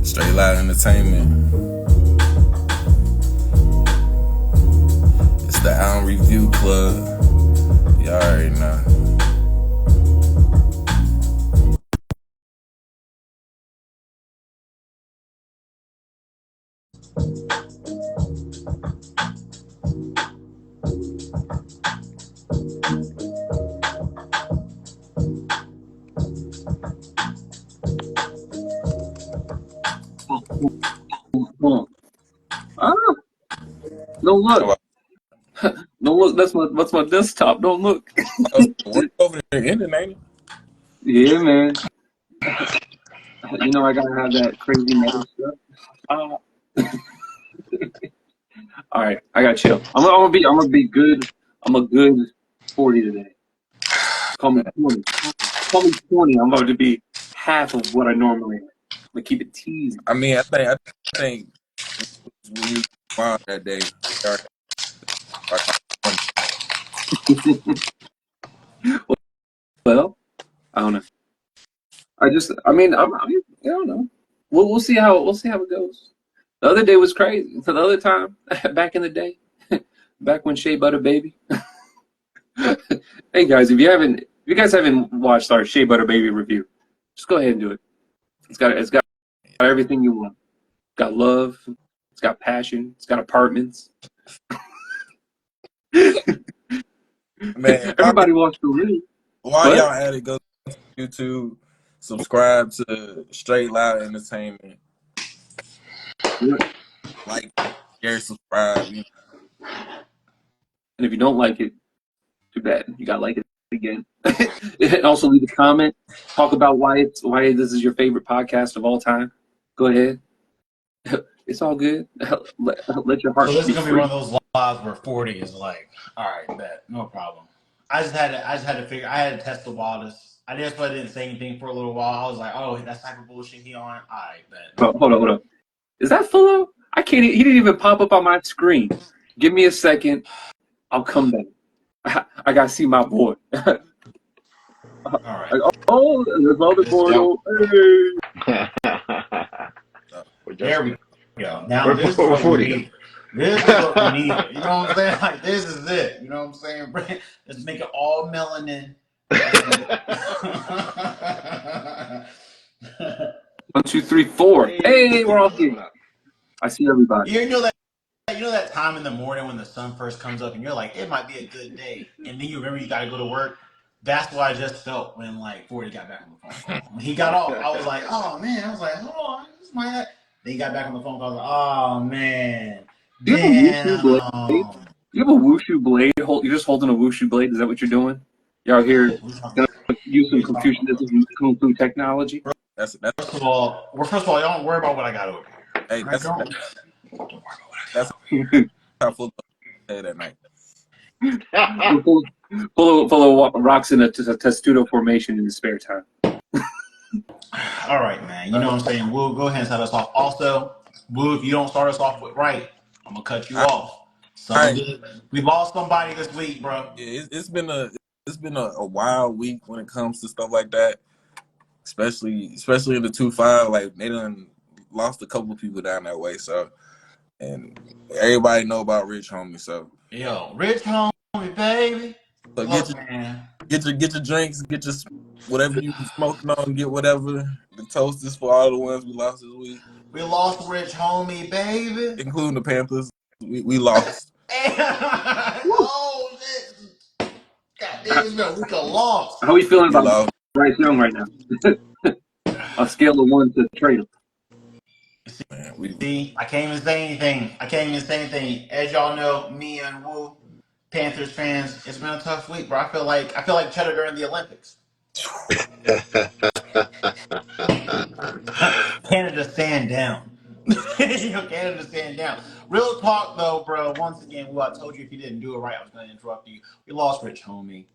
Straight Loud Entertainment. It's the Album Review Club. You already know. Don't look. Don't look. That's my desktop. Don't look. We're over there ending, ain't it? Yeah, man. You know I gotta have that crazy metal stuff. All right, I gotta chill. I'm gonna be good. I'm a good 40 today. Call me 20. Call me 20. I'm about to be half of what I normally am. I'm gonna keep it teasing. I mean, I think when you found that day, you already like 20. Well, I don't know. I don't know. We'll see how it goes. The other day was crazy. So the other time, back in the day, back when Shea Butter Baby. Hey guys, if you guys haven't watched our Shea Butter Baby review, just go ahead and do it. It's got everything you want. It's got love. It's got passion. It's got apartments. Man, Everybody watched the review. while y'all at it, go to YouTube, subscribe to Straight Loud Entertainment. Like, share, subscribe. You know. And if you don't like it, too bad. You gotta like it again. And also leave a comment. Talk about why this is your favorite podcast of all time. Go ahead. It's all good. Let your heart. So this be is gonna free. be one of those lives where 40 is like, all right, bet, no problem. I just had to figure. I had to test the waters. I just didn't say anything for a little while. I was like, oh, that's type of bullshit he on. All right, bet. Hold on. Is that Fullo? I can't. He didn't even pop up on my screen. Give me a second. I'll come back. I gotta see my boy. All right. Oh, there's other boy. Hey. There we go. Now this is what we need. This is what we need. You know what I'm saying? Like this is it. You know what I'm saying? Let's make it all melanin. 1, 2, 3, 4. Hey, we're all here. I see everybody. You know that time in the morning when the sun first comes up and you're like, it might be a good day, and then you remember you got to go to work. That's what I just felt when like 40 got back on the phone call. When he got off, I was like, oh man. I was like, hold on, this might not. Then he got back on the phone call. I was like, oh man, Do you have a wushu blade? You have a wushu blade? You're just holding a wushu blade? Is that what you're doing? You're out here gonna use some Confucianism Kung Fu technology? First of all, don't worry about what I got over here. Hey, that's how full head at night. Full of rocks in a testudo formation in his spare time. All right, man. You know what I'm saying? We'll go ahead and start us off. Also, Woo, if you don't start us off with right, I'm gonna cut you off. We lost somebody this week, bro. Yeah, it's been a wild week when it comes to stuff like that. Especially in the 2-5, like they done lost a couple of people down that way. So, and everybody know about Rich Homie. So, yo, Rich Homie, baby. So get your drinks, get your whatever you smoking on, get whatever. The toast is for all the ones we lost this week. We lost Rich Homie, baby, including the Panthers. We lost. Oh shit! Goddamn, we got lost. How are you feeling about Bryce Young right now? A scale of 1 to trade him. See, I can't even say anything. As y'all know, me and Woo, Panthers fans, it's been a tough week, bro. I feel like Cheddar during the Olympics. Canada stand down. Canada stand down. Real talk though, bro. Once again, I told you if you didn't do it right, I was gonna interrupt you. We lost Rich Homie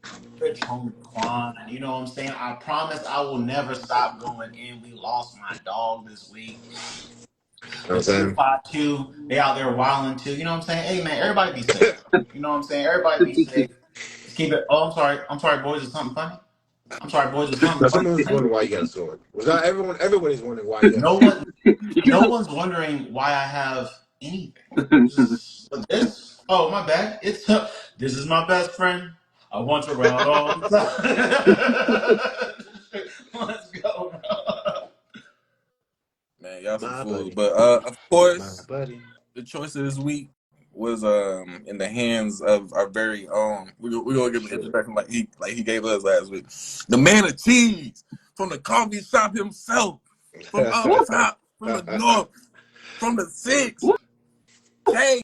Quan. You know what I'm saying? I promise I will never stop going in. We lost my dog this week. The 252, they out there wilding too. You know what I'm saying? Hey man, everybody be safe. You know what I'm saying? Everybody be safe. Let's keep it. Oh, I'm sorry, boys. Is something funny? I'm sorry, boys. It's Now, something someone was funny. wondering why you got a sword. Was not everyone? Everybody's wondering why you got a No sword. one, no one's wondering why I have anything. Just but this. Oh, my bad. It's this is my best friend. I want you around all the time. Let's go, bro. Man, y'all some My fools. buddy, But of my course, buddy. the choice of this week was in the hands of our very own. We're gonna give him an Sure. introduction like he gave us last week. The man of cheese from the coffee shop himself, from up top, from the north, from the six. K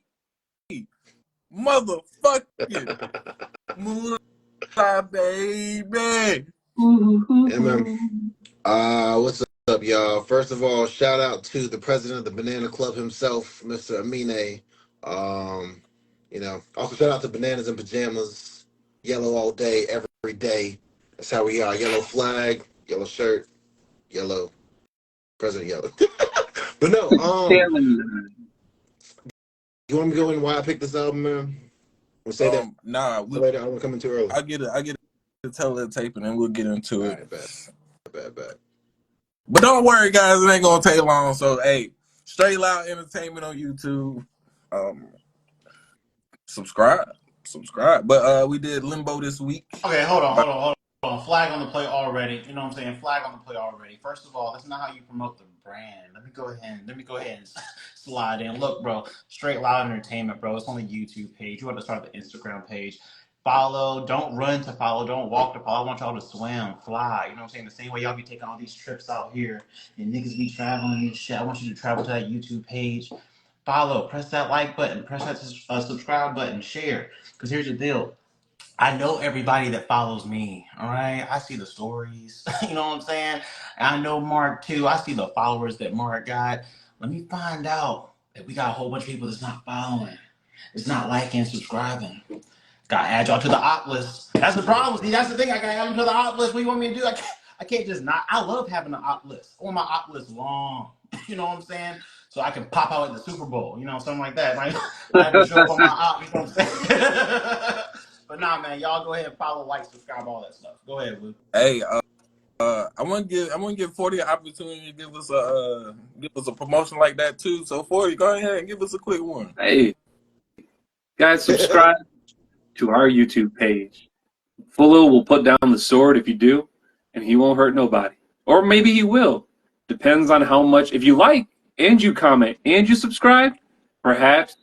motherfucking Moolah, baby. Yeah, man. What's up, y'all? First of all, shout out to the president of the Banana Club himself, Mr. Aminè. Um, also shout out to Bananas and Pajamas, yellow all day, every day. That's how we are. Yellow flag, yellow shirt, yellow, President Yellow. But no, you want me to go in why I picked this album, man? We'll say that Nah, later. I want to come in too early. I get a tape and then we'll get into All it. right, bad. But don't worry, guys, it ain't gonna take long. So hey, Straight Loud Entertainment on YouTube. Um, subscribe. But we did Limbo this week. Okay, hold on. Flag on the play already. You know what I'm saying? Flag on the play already. First of all, that's not how you promote the brand. Let me go ahead and slide in. Look, bro, Straight Loud Entertainment, bro. It's on the YouTube page. You want to start the Instagram page. Follow. Don't run to follow. Don't walk to follow. I want y'all to swim, fly. You know what I'm saying? The same way y'all be taking all these trips out here and niggas be traveling and shit. I want you to travel to that YouTube page. Follow. Press that like button. Press that subscribe button. Share. Because here's the deal. I know everybody that follows me. All right. I see the stories. You know what I'm saying? And I know Mark too. I see the followers that Mark got. Let me find out that we got a whole bunch of people that's not following. It's not liking, subscribing. Gotta add y'all to the op list. That's the problem. See, that's the thing. I gotta add them to the op list. What do you want me to do? I can't just not. I love having an op list. I want my op list long. You know what I'm saying? So I can pop out at the Super Bowl. You know, something like that. Right? I have to show up on my op. You know what I'm saying? But nah, man. Y'all go ahead and follow, like, subscribe, all that stuff. Go ahead, Luke. Hey, I want to give 40 an opportunity to give us a promotion like that too. So 40, go ahead and give us a quick one. Hey, guys, subscribe to our YouTube page. Fullo will put down the sword if you do, and he won't hurt nobody. Or maybe he will. Depends on how much. If you like, and you comment, and you subscribe, perhaps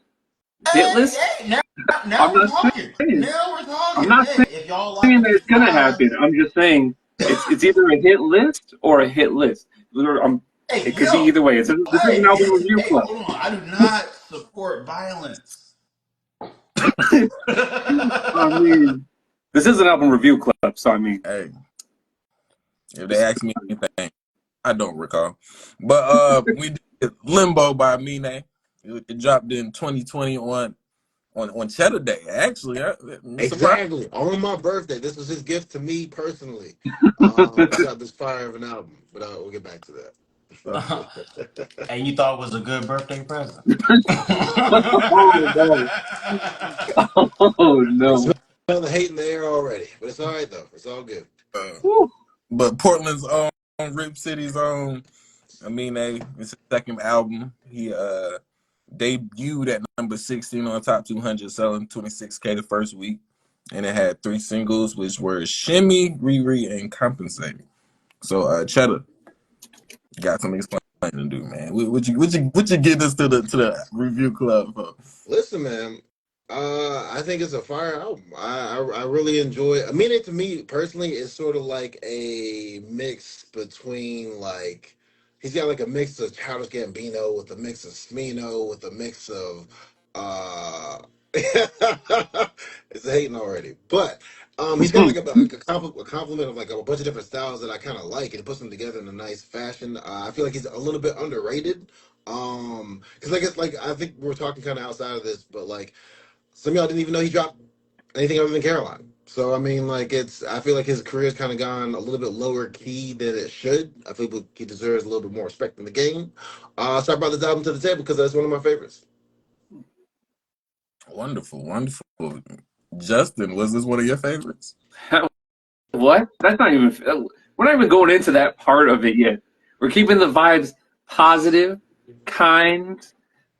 hit list. Hey, now, I'm now we're not talking. saying. Now we're I'm talking. not Hey, if y'all like saying and that it's gonna subscribe, happen. I'm just saying it's either a hit list or a hit list. hey, It could be yo, either way. This is an hey, album review hey, club. hold on. I do not support violence. I mean, this is an album review club, so I mean, Hey, if they ask me anything, I don't recall. But we did Limbo by Aminè. It dropped in 2020 on Cheddar Day. Actually, I'm surprised. Exactly. On my birthday. This was his gift to me personally. He got this fire of an album, but we'll get back to that. And you thought it was a good birthday present? oh no, oh I no. smell the hate in the air already, but it's all right though. It's all good. Uh, Woo. but Portland's own, Rip City's own Aminè. It's his second album. He debuted at number 16 on the top 200, selling 26K the first week, and it had 3 singles, which were "Shimmy," "Riri," and "Compensating." So, Cheddar, you got some explaining to do, man. What you get us to the review club for? Listen, man. I think it's a fire album. I really enjoy it. I mean, it to me personally is sort of like a mix between like he's got like a mix of Childish Gambino with a mix of Smino with a mix of it's hating already, but he's got like a compliment of like a bunch of different styles that I kind of like and puts them together in a nice fashion. I feel like he's a little bit underrated. Because like it's like I think we were talking kind of outside of this, but like some of y'all didn't even know he dropped anything other than Caroline. So I mean, like I feel like his career's kind of gone a little bit lower key than it should. I feel like he deserves a little bit more respect in the game. So I brought this album to the table because that's one of my favorites. Wonderful. Justin, was this one of your favorites? What? That's not even. We're not even going into that part of it yet. We're keeping the vibes positive, kind.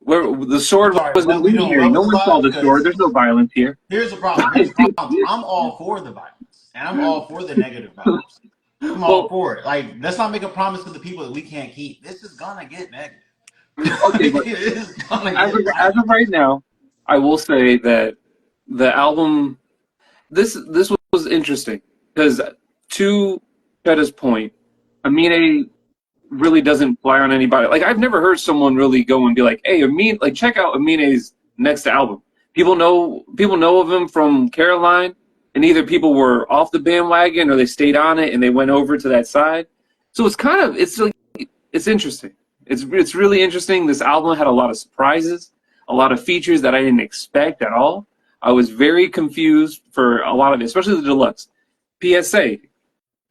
Where the I'm sword sorry, was what we doing? illusionary. What No was the one saw vibes? the sword. Because There's no violence here. here's the problem. Here's the problem. I'm all for the violence, and I'm all for the negative vibes. I'm all Well, for it. Like, let's not make a promise to the people that we can't keep. This is gonna get negative. okay, but It is gonna as get as violent. of right now, I will say that the album this was interesting because to Chedda's point, Aminè really doesn't fly on anybody. Like I've never heard someone really go and be like, "Hey, Amin, like check out Amine's next album." People know of him from Caroline, and either people were off the bandwagon or they stayed on it and they went over to that side. So it's like it's interesting. It's really interesting. This album had a lot of surprises, a lot of features that I didn't expect at all. I was very confused for a lot of it, especially the deluxe. PSA,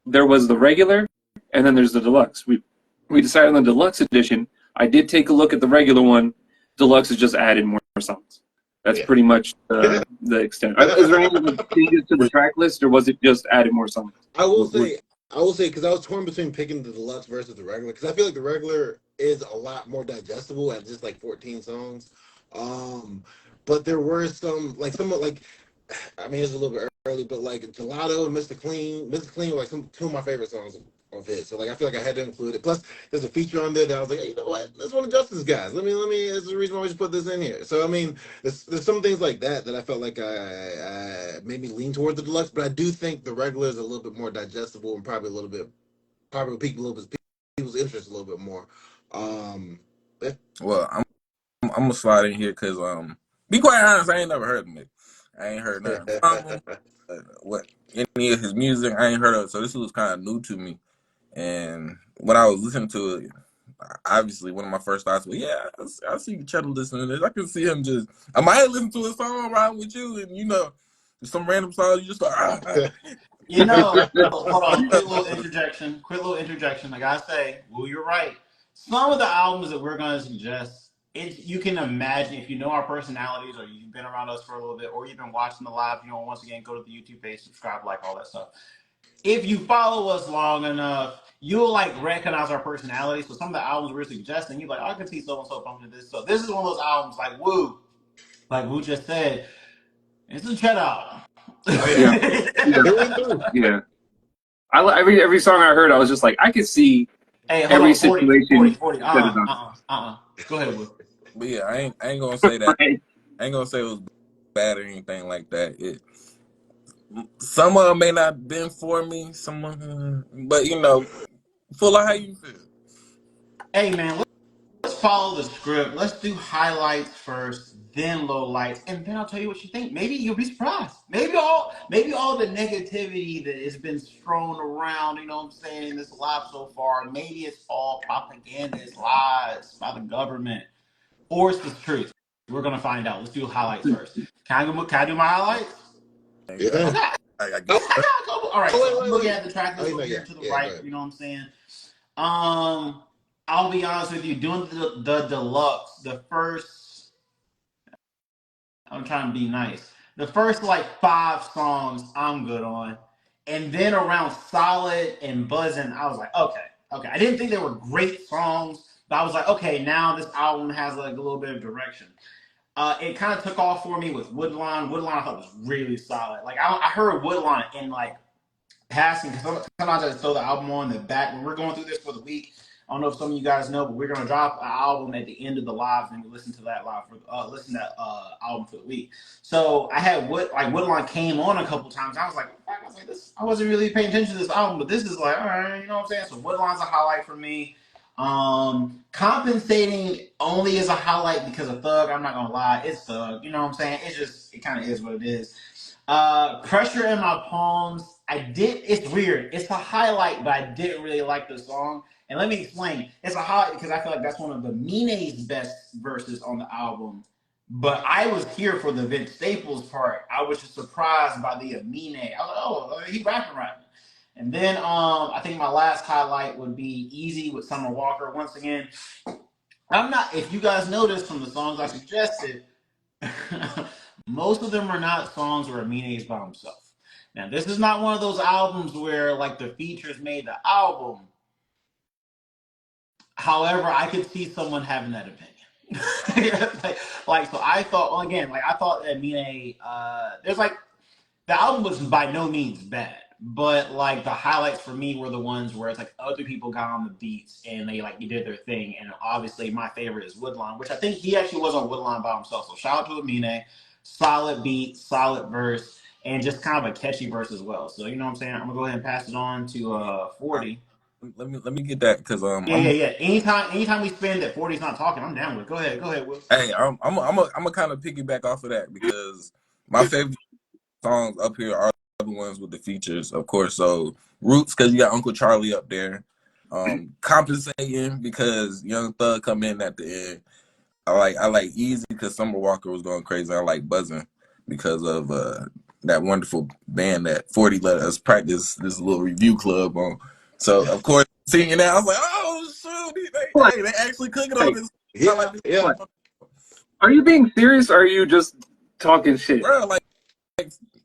there was the regular, and then there's the deluxe. We decided on the deluxe edition. I did take a look at the regular one. Deluxe has just added more songs. That's Yeah. pretty much the extent. Is there any other changes to the track list, or was it just added more songs? I will What, what, say, I will say, because I was torn between picking the deluxe versus the regular, because I feel like the regular is a lot more digestible at just like 14 songs. Um, but there were somewhat like, I mean, it's a little bit early, but like Gelato and Mr. Clean were like two of my favorite songs of his. So like, I feel like I had to include it. Plus, there's a feature on there that I was like, hey, you know what? That's one of Justice guys. That's the reason why we should put this in here. So I mean, there's some things like that I felt like I made me lean towards the deluxe, but I do think the regular is a little bit more digestible and probably pique a little bit people's interest a little bit more. Yeah. Well, I'm gonna slide in here because be quite honest, I ain't never heard of him. I ain't heard nothing from him. What any of his music I ain't heard of, so this was kind of new to me. And when I was listening to it, obviously one of my first thoughts was, yeah, I see Cheddar listening to this. I can see him just. I might listen to a song around with you, and some random song you just like, You know, what? hold on, quick little interjection. Quick little interjection. I gotta say, well, you're right. Some of the albums that we're gonna suggest, you can imagine if you know our personalities or you've been around us for a little bit or you've been watching the live, once again, go to the YouTube page, subscribe, like all that stuff. If you follow us long enough, you'll like recognize our personality. So some of the albums we're suggesting, you're like, oh, I can see so and so pumping this. So this is one of those albums like Woo just said, it's a Chet album. Oh Yeah, yeah, yeah, through and through. yeah. Every song I heard, I was just like, I could see Hey, hold every on, 40, 40, situation 40. Cheddar done. Go ahead, Woo. but yeah, I ain't gonna say that. Right? I ain't gonna say it was bad or anything like that. Some of them may not have been for me. But full of how you feel. Hey, man, let's follow the script. Let's do highlights first, then lowlights, and then I'll tell you what you think. Maybe you'll be surprised. Maybe all the negativity that has been thrown around, you know what I'm saying, this live so far, maybe it's all propaganda, it's lies by the government, or it's the truth. We're gonna find out. Let's do highlights first. Can I do my highlights? Yeah. Okay. I I Oh, guess. got a couple. All right, so I'm oh looking wait. at the track Oh, list you know, over here yeah, to the yeah. Go right. ahead. You know what I'm saying? I'll be honest with you. Doing the deluxe, the first. I'm trying to be nice. The first like 5 songs, I'm good on, and then around Solid and Buzzing, I was like, okay. I didn't think they were great songs, but I was like, okay, now this album has like a little bit of direction. It kind of took off for me with Woodline. Woodline I thought was really solid. Like I heard Woodline in like passing because sometimes I just throw the album on the back when we're going through this for the week. I don't know if some of you guys know, but we're gonna drop an album at the end of the live, and we listen to that live for listen to that album for the week. So I had Woodline came on a couple times. I was like, this. I wasn't really paying attention to this album, but this is like, all right, you know what I'm saying. So Woodline's a highlight for me. Compensating only is a highlight because of Thug. I'm not gonna lie, it's Thug. You know what I'm saying? It kind of is what it is. Pressure in My Palms. It's weird. It's a highlight, but I didn't really like the song. And let me explain. It's a highlight because I feel like that's one of the Mine's best verses on the album. But I was here for the Vince Staples part. I was just surprised by the Amine. I was like, oh, he rapping. And then I think my last highlight would be Easy with Summer Walker. Once again, I'm not, if you guys noticed from the songs I suggested, most of them are not songs where Amine is by himself. Now, this is not one of those albums where like the features made the album. However, I could see someone having that opinion. So I thought, well, again, like I thought that Aminè, there's like the album was by no means bad, but like the highlights for me were the ones where it's like other people got on the beats and they like did their thing. And obviously, my favorite is Woodline, which I think he actually was on Woodline by himself. So shout out to Aminè, solid beat, solid verse, and just kind of a catchy verse as well. So you know what I'm saying? I'm gonna go ahead and pass it on to 40. Let me get that because Yeah. Anytime we spend that 40's not talking, I'm down with it. Go ahead, Will. hey, I'm a kind of piggyback off of that because my favorite songs up here are the ones with the features, of course. So Roots because you got Uncle Charlie up there. Compensating because Young Thug come in at the end. I like Easy because Summer Walker was going crazy. I like Buzzing because of that wonderful band that 40 let us practice this little review club on. So of course singing that, I was like, oh shoot, they actually cooking on Like, this. I like Yeah, this, yeah. are you being serious or are you just talking shit? bro. Like,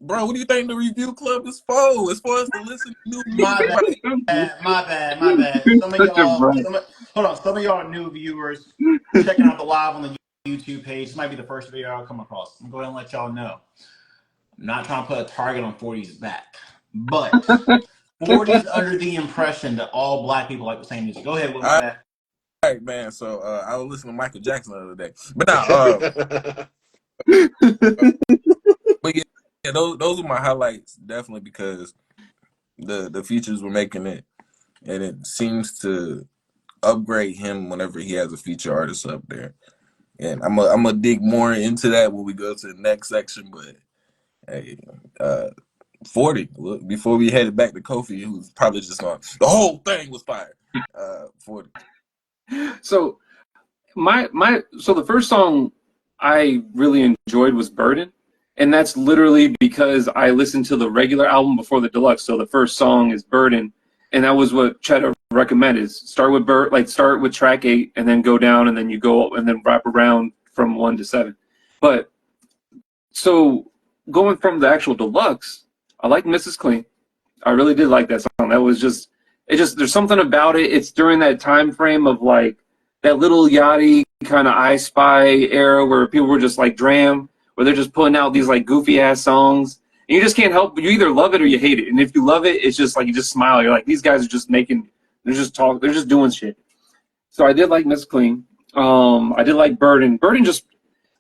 bro, what do you think the review club is for? It's for us to listen to new My music. Like, bad. You're Some of such a y'all, brat. hold on. Some of y'all new viewers checking out the live on the YouTube page. This might be the first video I'll come across. I'm going to go ahead and let y'all know. I'm not trying to put a target on 40's back, but 40's under the impression that all black people like the same music. Go ahead, Will. My all bad. right, man. So I was listening to Michael Jackson the other day, but now, but yeah, those are my highlights definitely because the features were making it, and it seems to upgrade him whenever he has a feature artist up there. And I'm gonna dig more into that when we go to the next section. But hey, uh, 40 look, before we headed back to Kofi, who was probably just on the whole thing was fire. 40. So so the first song I really enjoyed was Burden. And that's literally because I listened to the regular album before the deluxe. So the first song is Burden. And that was what Cheddar recommended. Start with track 8 and then go down and then you go and then wrap around from 1 to 7. But so going from the actual deluxe, I like Mrs. Clean. I really did like that song. That was just there's something about it. It's during that time frame of like that little yachty kind of I Spy era where people were just like Dram, where they're just putting out these like goofy ass songs. And you just can't help but you either love it or you hate it. And if you love it, it's just like you just smile. You're like, these guys are just they're just doing shit. So I did like Miss Clean. I did like Burden. Burden just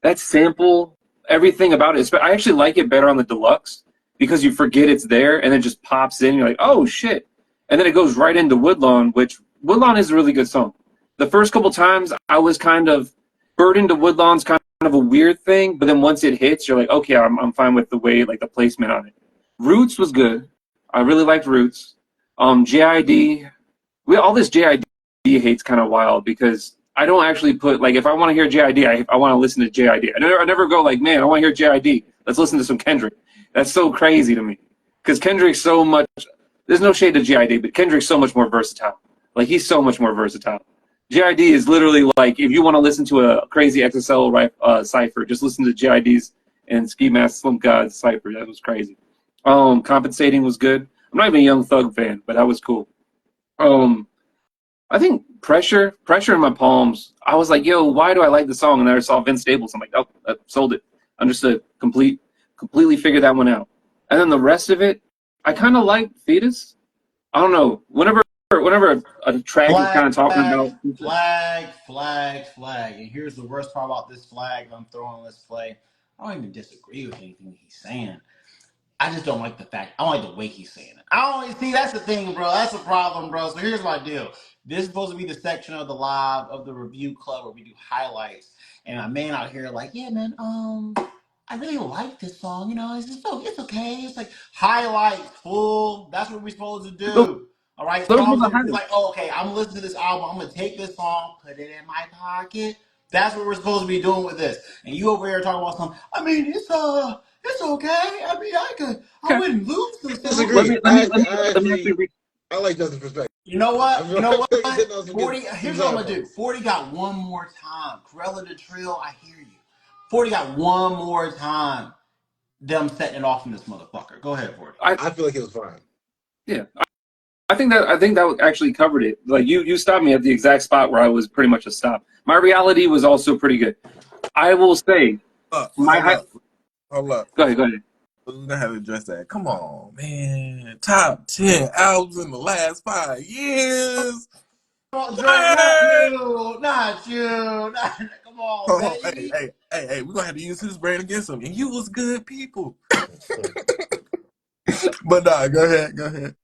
that sample, everything about it. I actually like it better on the deluxe because you forget it's there and it just pops in. You're like, oh shit. And then it goes right into Woodlawn, which Woodlawn is a really good song. The first couple times I was kind of Burden to Woodlawn's kind of a weird thing, but then once it hits, you're like, okay, I'm fine with the way, like the placement on it. Roots was good. I really liked Roots. JID, all this JID hate's kind of wild because I don't actually put, like, if I want to hear JID, I want to listen to JID. I never go like, man, I want to hear JID. Let's listen to some Kendrick. That's so crazy to me because Kendrick's so much, there's no shade to JID, but Kendrick's so much more versatile. Like, he's so much more versatile. JID is literally like, if you want to listen to a crazy XSL cipher, just listen to JID's and Ski Mask Slim God's cipher. That was crazy. Compensating was good. I'm not even a Young Thug fan, but that was cool. I think pressure in my palms. I was like, yo, why do I like the song? And then I saw Vince Staples. I'm like, oh, I sold it. Understood. Completely figured that one out. And then the rest of it, I kind of like Fetus. I don't know. Whenever a track is kind of talking about Flag. And here's the worst part about this flag I'm throwing on this play. I don't even disagree with anything he's saying. I just don't like the fact. I don't like the way he's saying it. I don't see. That's the thing, bro. That's the problem, bro. So here's my deal. This is supposed to be the section of the live of the review club where we do highlights. And my man out here like, yeah, man. I really like this song. You know, it's okay. It's like highlights, full. That's what we're supposed to do. All right. So those were the obviously, it's highlights. like, oh, okay. I'm listening to this album. I'm gonna take this song, put it in my pocket. That's what we're supposed to be doing with this. And you over here talking about something. I mean, it's okay. I mean, I Okay. wouldn't lose this song. Let Disagree. me let me let me I let me actually, actually I like Justin's perspective. You know I what? feel, You know I what? feel he's hitting on some 40, some here's what I'm solid going to do. points. 40 got one more time. Corella the Trill, I hear you. 40 got one more time. them setting it off in this motherfucker. Go ahead, Forty. I feel like it was fine. Yeah, I think that actually covered it. Like you stopped me at the exact spot where I was pretty much a stop. My reality was also pretty good. I will say my Hold high. up, hold up. Go ahead, go ahead. We're gonna have to address that. Come on, man. Top 10 albums in the last 5 years. Oh, Dre, not What? you, not you. Come on, Oh, hey, baby. hey, hey, hey, we're gonna have to use his brain against him. And you was good people. But nah, go ahead, go ahead.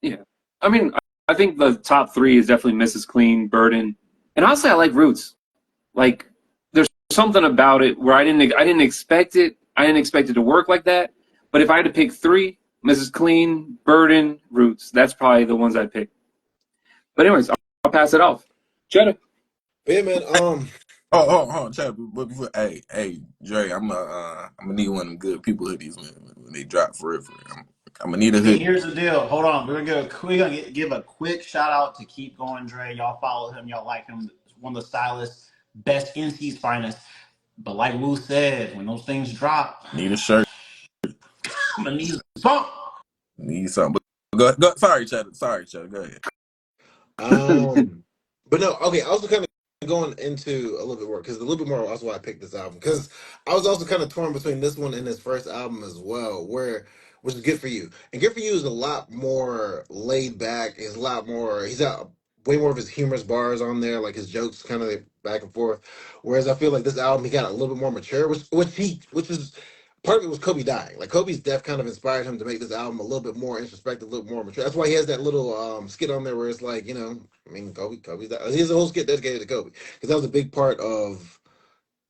Yeah, I mean, I think the top three is definitely Mrs. Clean, Burden, and honestly, I like Roots. Like, there's something about it where I didn't expect it. I didn't expect it to work like that. But if I had to pick three, Mrs. Clean, Burden, Roots, that's probably the ones I'd pick. But anyways, I'll pass it off. Cheddar. But yeah, man. Chad, but before, hey, Dre, I'm gonna need one of them good people hoodies when they drop for real. I'm gonna need a See, hoodie. here's the deal. Hold on. We're gonna give a quick shout out to Keep Going Dre. Y'all follow him. Y'all like him. One of the stylists, best NC's finest. But like Wu said, when those things drop, Need a shirt. I'm gonna need some. Need something. But go. Sorry, Chad. Go ahead. Um, but no, okay. I also kind of going into a little bit more because a little bit more also why I picked this album because I was also kind of torn between this one and his first album as well, where which is Good For You. And Good For You is a lot more laid back. He's a lot more. He's got way more of his humorous bars on there, like his jokes kind of back and forth. Whereas I feel like this album he got a little bit more mature, which is part of it was Kobe dying. Like Kobe's death kind of inspired him to make this album a little bit more introspective, a little more mature. That's why he has that little skit on there where it's like, I mean, Kobe's died. He has a whole skit dedicated to Kobe because that was a big part of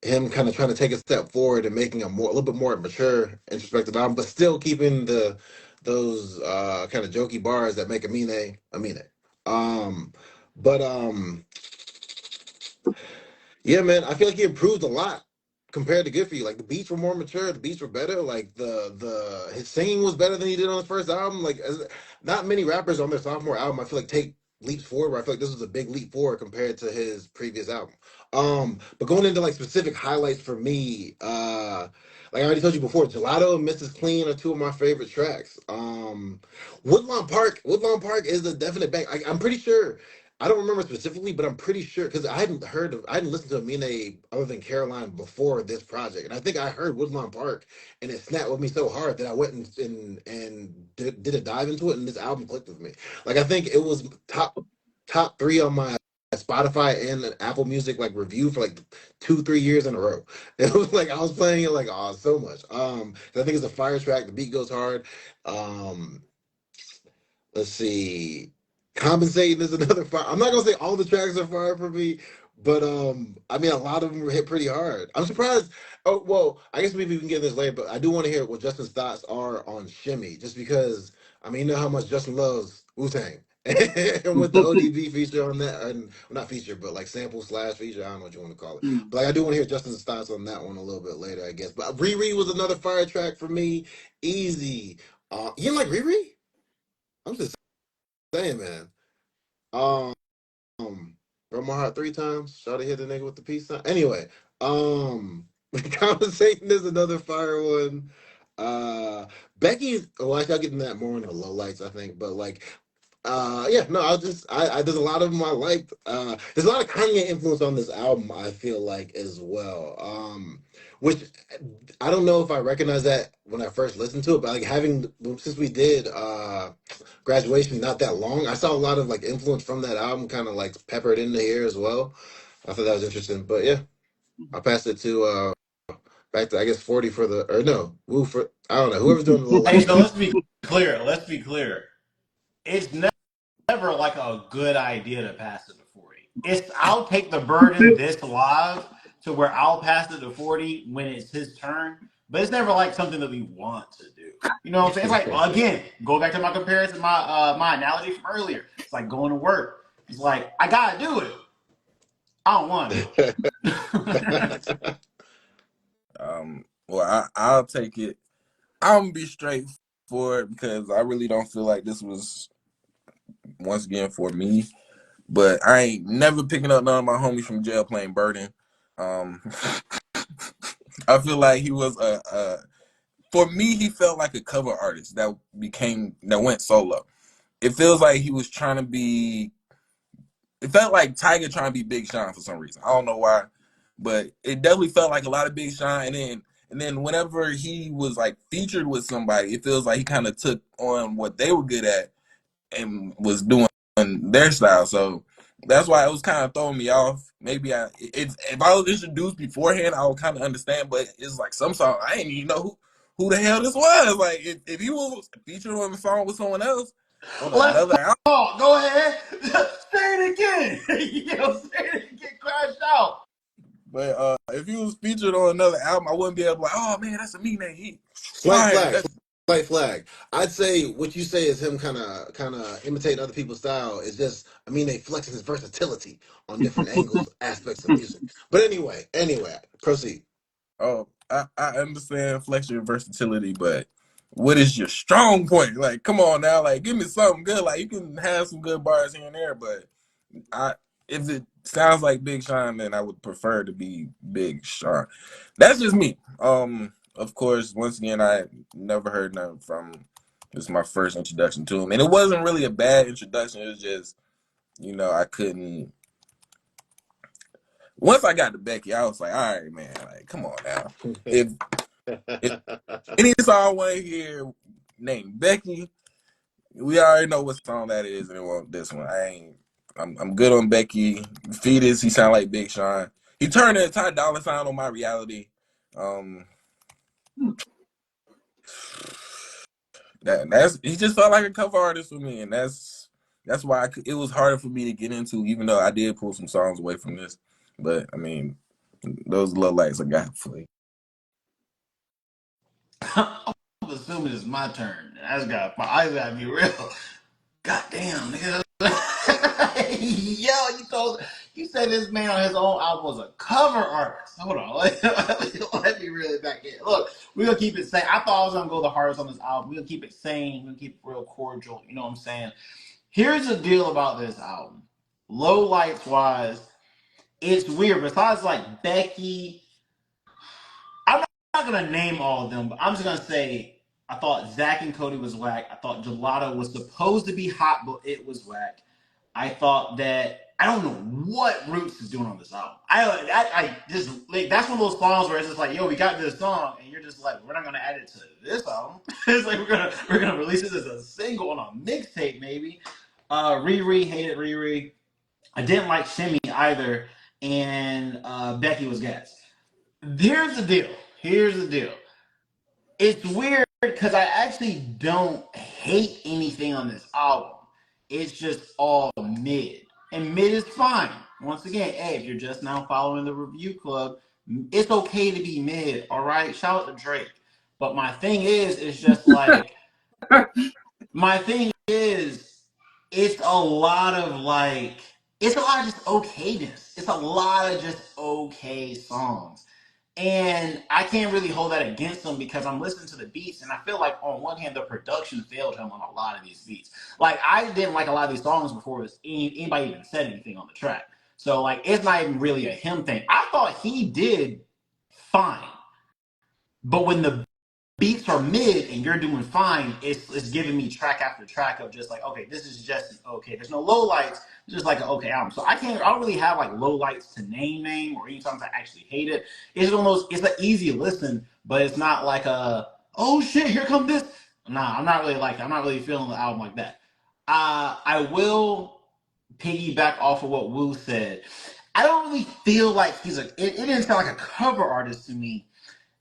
him kind of trying to take a step forward and making a little bit more mature, introspective album, but still keeping those kind of jokey bars that make Aminè. Um, but yeah, man, I feel like he improved a lot compared to Good For You. Like the beats were more mature, the beats were better. Like the his singing was better than he did on his first album. Not many rappers on their sophomore album, I feel like take leaps forward. Where I feel like this was a big leap forward compared to his previous album. But going into like specific highlights for me, like I already told you before, Gelato and Mrs. Clean are two of my favorite tracks. Woodlawn Park is a definite bang. I'm pretty sure I don't remember specifically, but I'm pretty sure because I hadn't listened to Aminè other than Caroline before this project, and I think I heard Woodlawn Park, and it snapped with me so hard that I went and did a dive into it, and this album clicked with me. Like I think it was top three on my Spotify and Apple Music like review for like 2-3 years in a row. It was like I was playing it like so much. 'Cause I think it's a fire track. The beat goes hard. Um, let's see. Compensating is another fire. I'm not gonna say all the tracks are fire for me, but I mean a lot of them hit pretty hard. I'm surprised. Oh well, I guess maybe we can get this later, but I do want to hear what Justin's thoughts are on Shimmy, just because I mean you know how much Justin loves Wu Tang. And with the ODB feature on that, and well, not feature, but like sample slash feature, I don't know what you want to call it. But like, I do want to hear Justin's thoughts on that one a little bit later, I guess. But Riri was another fire track for me. Easy. You didn't like Riri? I'm just saying, man. Um, broke my heart 3 times. Shot to hit the nigga with the peace sign. Anyway, conversation is another fire one. Becky's. Well, actually, I'll get into that more in the low lights, I think. But like, yeah, no, I there's a lot of them I liked. There's a lot of Kanye influence on this album, I feel like as well. Which I don't know if I recognize that when I first listened to it, but like having since we did graduation not that long, I saw a lot of like influence from that album kind of like peppered into here as well. I thought that was interesting. But yeah, I'll pass it to back to I guess 40 for the or no, Woo for I don't know, whoever's doing the low Hey, lights so next. let's be clear. Let's be clear. It's never like a good idea to pass it to 40. I'll take the burden this live to where I'll pass it to 40 when it's his turn, but it's never like something that we want to do. You know what I'm saying? It's like again, go back to my comparison, my analogy from earlier. It's like going to work. It's like I gotta do it. I don't want to do it. Well, I'll take it. I'm gonna be straightforward because I really don't feel like this was once again for me. But I ain't never picking up none of my homies from jail playing Burden. Um, I feel like he was for me, he felt like a cover artist that went solo. It feels like he was trying to be. It felt like Tiger trying to be Big Sean for some reason. I don't know why, but it definitely felt like a lot of Big Sean. And then whenever he was like featured with somebody, it feels like he kind of took on what they were good at and was doing their style. So that's why it was kind of throwing me off. Maybe if I was introduced beforehand, I would kind of understand. But it's like some song I didn't even know who the hell this was. Like if he was featured on the song with someone else on Let's another album. talk. Go ahead. Say it again. Say it again. Crash out. But if he was featured on another album, I wouldn't be able to like, oh man, that's Aminè. He Slight fire. flag, That's slight flag. I'd say what you say is him kind of imitating other people's style. Is just, I mean, they flexing his versatility on different angles, aspects of music. But anyway, proceed. oh, I understand flexion and versatility, but what is your strong point? Like, come on now, like give me something good. Like you can have some good bars here and there, but I if it sounds like Big Sean, then I would prefer to be Big Sean. That's just me. Of course, once again, I never heard nothing from. This is my first introduction to him, and it wasn't really a bad introduction. It was just, I couldn't. Once I got to Becky, I was like, all right, man, like, come on now. If any song I want to hear named Becky, we already know what song that is, and it won't this one. I'm good on Becky. Fetus, he sound like Big Sean. He turned the entire dollar sign on my reality. Um, that's he just felt like a cover artist for me, and that's why it was harder for me to get into, even though I did pull some songs away from this. But I mean, those low lights I got for you. I'm assuming it's my turn. My eyes gotta be real. Goddamn, nigga. Yo, you said this man on his own album was a cover artist. Hold on, let me reel it back in. Look, we're gonna keep it sane. I thought I was gonna go the hardest on this album. We're gonna keep it sane. We're gonna keep it real cordial. You know what I'm saying? Here's the deal about this album. Low lights wise, it's weird. Besides like Becky, I'm not gonna name all of them, but I'm just gonna say I thought Zach and Cody was whack. I thought Gelato was supposed to be hot, but it was whack. I thought that I don't know what Roots is doing on this album. I just like that's one of those songs where it's just like, yo, we got this song, and you're just like, we're not gonna add it to this album. It's like we're gonna release this as a single on a mixtape, maybe. Riri hated Riri. I didn't like Shimmy either, and Becky was gas. Here's the deal. Here's the deal. It's weird because I actually don't hate anything on this album. It's just all mid. And mid is fine. Once again, hey, if you're just now following the review club, it's okay to be mid, all right? Shout out to Drake. But my thing is, it's just like, my thing is, it's a lot of like, it's a lot of just okayness. It's a lot of just okay songs. And I can't really hold that against him because I'm listening to the beats, and I feel like on one hand the production failed him on a lot of these beats. Like I didn't like a lot of these songs before anybody even said anything on the track. So like it's not even really a him thing. I thought he did fine, but when the beats are mid and you're doing fine, it's giving me track after track of just like, okay, this is just okay. There's no low lights, it's just like an okay album. So I don't really have like low lights to name or any songs I actually hate it. It's one of those, it's an easy listen, but it's not like a oh shit, here come this. Nah, I'm not really feeling the album like that. I will piggyback off of what Wu said. I don't really feel like it didn't sound like a cover artist to me.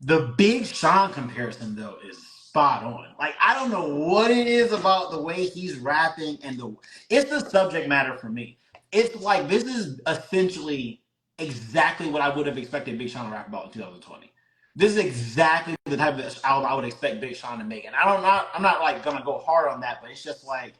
The Big Sean comparison though is spot on. Like I don't know what it is about the way he's rapping and it's the subject matter for me. It's like this is essentially exactly what I would have expected Big Sean to rap about in 2020. This is exactly the type of album I would expect Big Sean to make. And I'm not like gonna go hard on that, but it's just like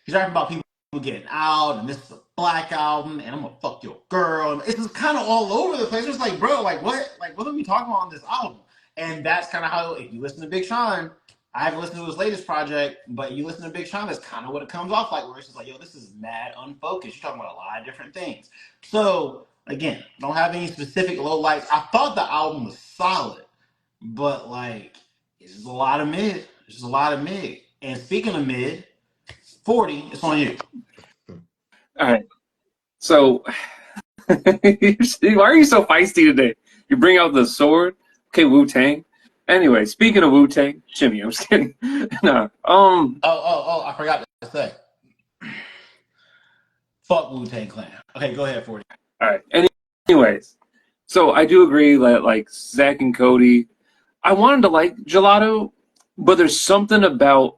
he's rapping about people getting out, and this is a black album, and I'm gonna fuck your girl. And it's just kind of all over the place. It's like, bro, what are we talking about on this album? And that's kind of how, if you listen to Big Sean, I haven't listened to his latest project, but you listen to Big Sean, that's kind of what it comes off like, where it's just like, yo, this is mad unfocused. You're talking about a lot of different things. So, again, don't have any specific low lights. I thought the album was solid, but like, It's just a lot of mid. It's just a lot of mid. And speaking of mid, 40, it's on you. All right. So, why are you so feisty today? You bring out the sword. Okay, Wu Tang. Anyway, speaking of Wu Tang, Jimmy, I'm just kidding. Nah. I forgot to say. Fuck Wu-Tang Clan. Okay, go ahead, 40. All right. Anyways, so I do agree that like Zach and Cody, I wanted to like Gelato, but there's something about.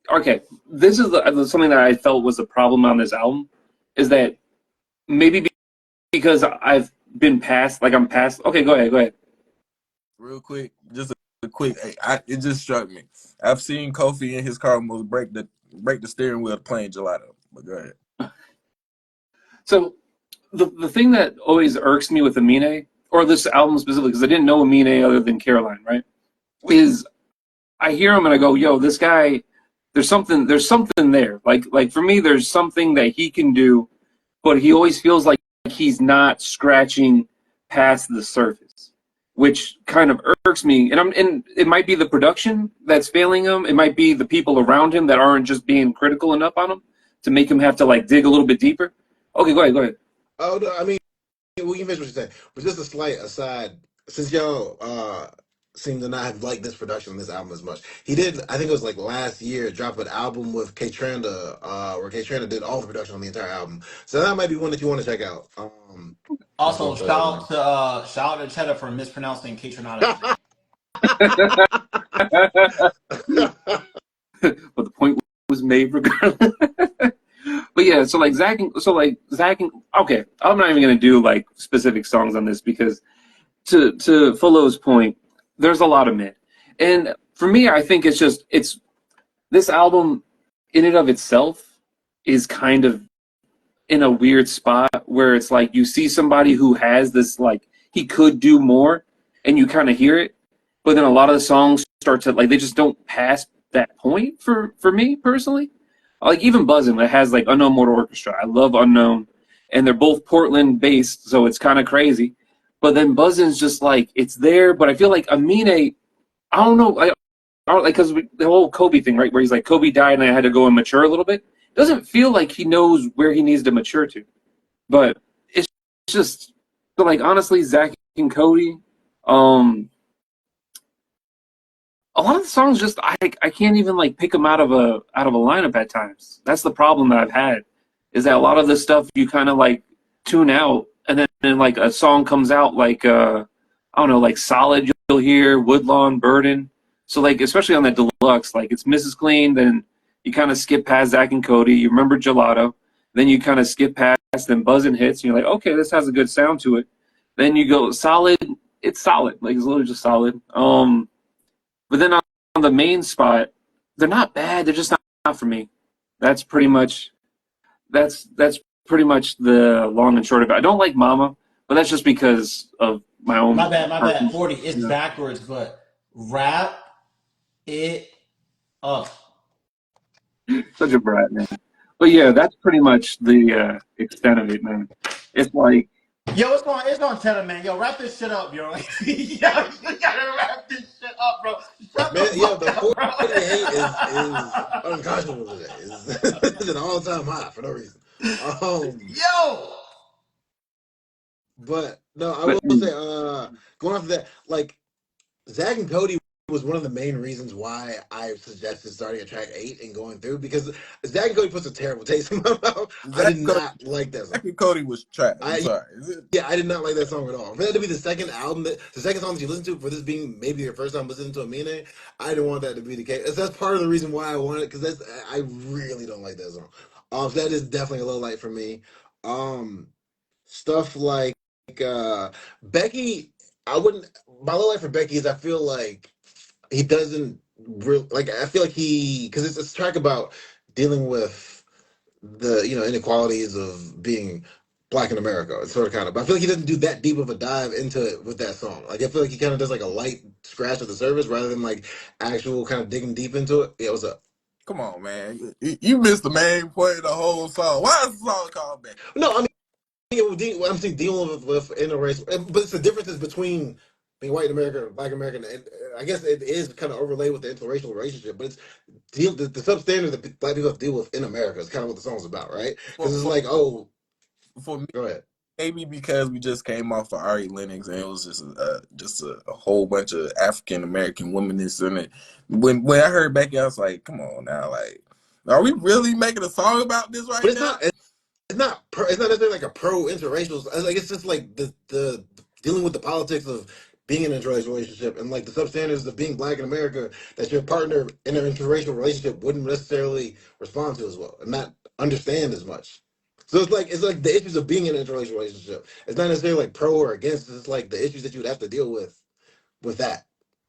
Okay, this is something that I felt was a problem on this album, is that maybe because I've been past, like I'm past. Okay, go ahead. Real quick, just a quick. It just struck me. I've seen Kofi in his car almost break the steering wheel playing Gelato. But go ahead. So the thing that always irks me with Aminè, or this album specifically, because I didn't know Aminè other than Caroline, right? Is I hear him and I go, yo, this guy, there's something there. Like for me, there's something that he can do, but he always feels like he's not scratching past the surface, which kind of irks me. And it might be the production that's failing him. It might be the people around him that aren't just being critical enough on him to make him have to like dig a little bit deeper. Okay, go ahead. Oh no, I mean, we can finish what you're saying, but just a slight aside. Since y'all seem to not have liked this production on this album as much, he did. I think it was like last year, drop an album with K-Chedda, where K-Chedda did all the production on the entire album. So that might be one that you want to check out. Just Also, want to throw shout out to Cheddar for mispronouncing K-Tronada's name. that But the point was made regardless. But yeah, so Zach and okay, I'm not even gonna do like specific songs on this because to Fulo's point, there's a lot of mid. And for me, I think it's this album in and of itself is kind of in a weird spot where it's like you see somebody who has this like he could do more and you kind of hear it, but then a lot of the songs start to like they just don't pass that point for me personally. Like even Buzzin' that has like Unknown Mortal Orchestra. I love Unknown, and they're both Portland based, so it's kind of crazy. But then Buzzin's just like it's there, but I feel like Aminè, I don't know, I don't like because the whole Kobe thing, right? Where he's like Kobe died and I had to go and mature a little bit. Doesn't feel like he knows where he needs to mature to. But it's just but like honestly, Zach and Cody, a lot of the songs just I can't even like pick them out of a lineup at times. That's the problem that I've had is that a lot of the stuff you kind of like tune out and then like a song comes out like I don't know like Solid you'll hear Woodlawn Burden. So like especially on that deluxe like it's Mrs. Clean then you kind of skip past Zach and Cody. You remember Gelato. Then you kind of skip past then Buzzin' hits and you're like okay this has a good sound to it. Then you go Solid. It's solid like it's literally just solid. But then on the main spot, they're not bad. They're just not for me. That's pretty much the long and short of it. I don't like Mama, but that's just because of my own. My bad. 40. It's backwards, but wrap it up. Such a brat, man. But yeah, that's pretty much the extent of it, man. It's like Yo, it's going Cheddar, man. Yo, wrap this shit up, yo. Yo, you gotta wrap this shit up, bro. Shut man, the yo, fuck the up, bro. 48 is unconscionable today. It's an all-time high for no reason. Yo! But no, I but will say, going off of that, like Zach and Cody was one of the main reasons why I suggested starting at track 8 and going through because Zach and Cody puts a terrible taste in my mouth. I did not like that song. Zach and Cody was trash. I'm sorry. Yeah, I did not like that song at all. For that to be the second album, the second song that you listen to, for this being maybe your first time listening to Aminè, I didn't want that to be the case. That's part of the reason why I wanted it because I really don't like that song. So that is definitely a low light for me. Stuff like Becky, I wouldn't. My low light for Becky is I feel like he doesn't really like. I feel like because it's a track about dealing with the inequalities of being black in America. It's sort of kind of, but I feel like he doesn't do that deep of a dive into it with that song. Like I feel like he kind of does like a light scratch of the surface rather than like actual kind of digging deep into it. Yeah, what's up? Come on, man. You missed the main point of the whole song. Why is the song called Becky? No, I mean I'm saying dealing with in a race, but it's the differences between being white in America, black American, and I guess it is kind of overlaid with the interracial relationship, but it's the substandard that black people have to deal with in America is kind of what the song's about, right? For Because it's for like, oh, for me, go ahead. maybe because we just came off of Ari Lennox and it was just a whole bunch of African American women in it. When I heard Becky, I was like, come on now, like, are we really making a song about this But right it's now? not. It's not necessarily like a pro interracial. Like it's just like the dealing with the politics of being in an interracial relationship and like the substandards of being black in America that your partner in an interracial relationship wouldn't necessarily respond to as well and not understand as much. So it's like the issues of being in an interracial relationship. It's not necessarily like pro or against. It's like the issues that you would have to deal with that.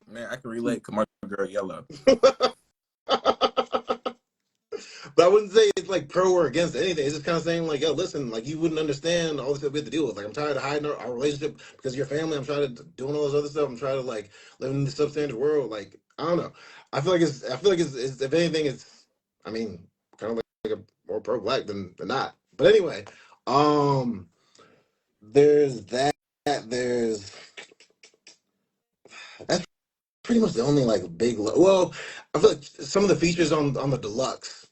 Man, I can relate because my girl yellow. But I wouldn't say it's like pro or against anything. It's just kind of saying like, yo, listen, like you wouldn't understand all this stuff we have to deal with. Like I'm tired of hiding our relationship because of your family. I'm trying to doing all this other stuff. I'm trying to like live in this substandard world. Like I don't know. I feel like it's if anything, it's I mean, kind of like a more pro black than not. But anyway, um, there's that. There's that's pretty much the only like big. Well, I feel like some of the features on the deluxe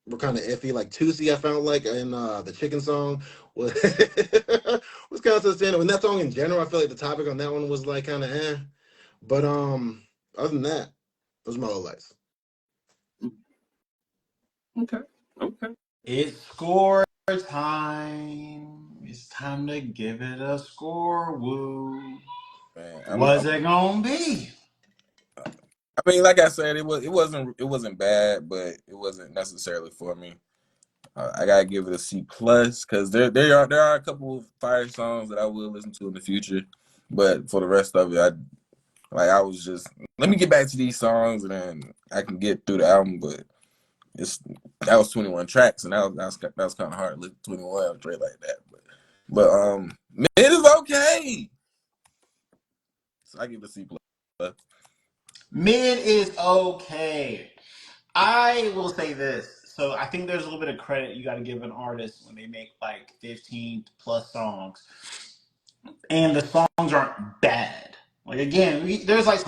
were kind of iffy. Like Tusi, I found like in the chicken song was was kind of substandard. And that song in general, I feel like the topic on that one was like kind of eh. But other than that, those are my lowlights. Okay. Okay. It's score time. It's time to give it a score. Woo. Man, What's it gonna be? I mean, like I said, it wasn't bad, but it wasn't necessarily for me. I gotta give it a C plus because there are a couple of fire songs that I will listen to in the future, but for the rest of it, I was just let me get back to these songs and then I can get through the album. But it's that was 21 tracks and that was kind of hard to listen to 21 straight like that. But it is okay. So I give it a C plus. Mid is okay. I will say this. So I think there's a little bit of credit you got to give an artist when they make like 15 plus songs, and the songs aren't bad. Like again, there's like